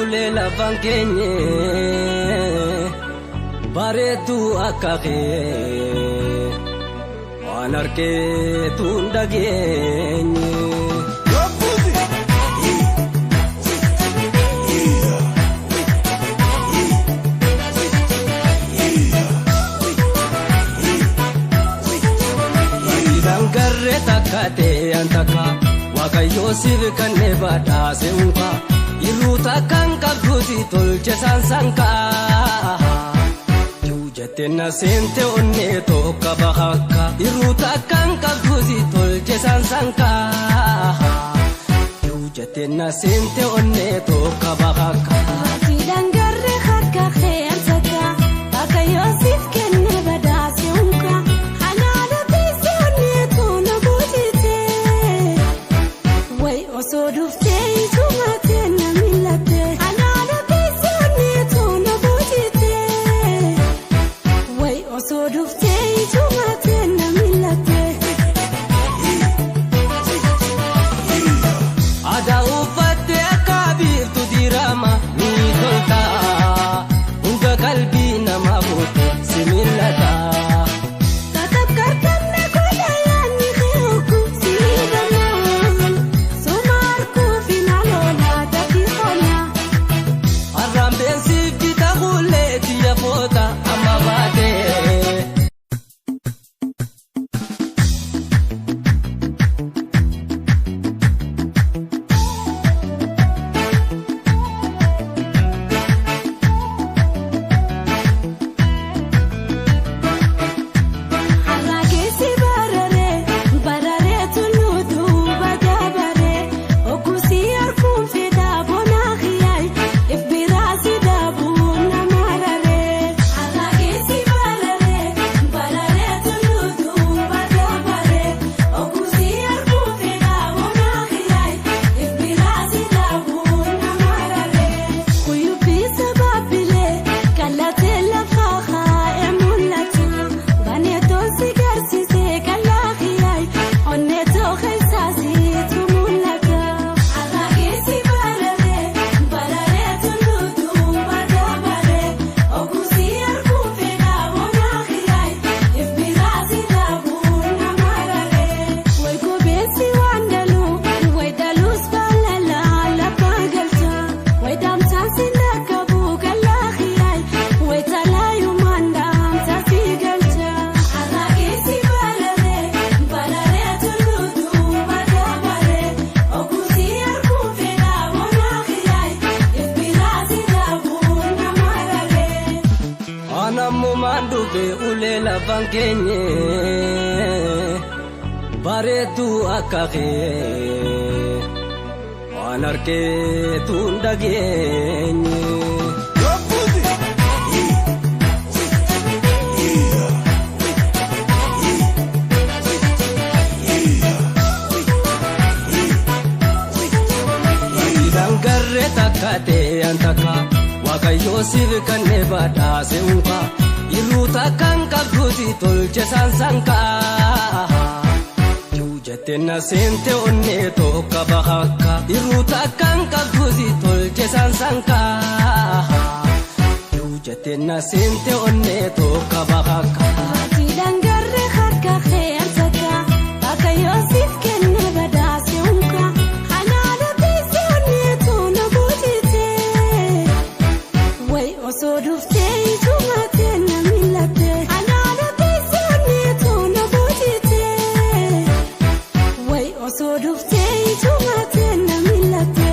ulela bangenye baretu akake anarke tundagenye dangarre takate antaka Yosif kan nebada seunka iruta kan kabduti tolche sansanka Yujatena sente onne to kabahaka iruta kan kabduti tolche sansanka Yujatena sente onne to kabahaka Dangarre hakka khair zaka baka Yosif kan nebada seunka So do stay to my tena milate another piece on it on a bojite wait also do stay to my tena milate ada ufate kabir tu dirama ni dolta unga kalbi na mabut similata katab karkan na kulayan ni khiuku sidama ulela bangenye baretu akake anarke tundagenye dangarre takate antaka Yosif kan nebada seunka iruta kan kabduti tolche sansanka Yujatena sente onne to kabahaka iruta kan kabduti tolche sansanka Yujatena sente onne to kabahaka Dangarre hakka khair zaka baka Yosif kan nebada seunka So do stay to my tena milate another piece on it on a bojite wait also do stay to my tena milate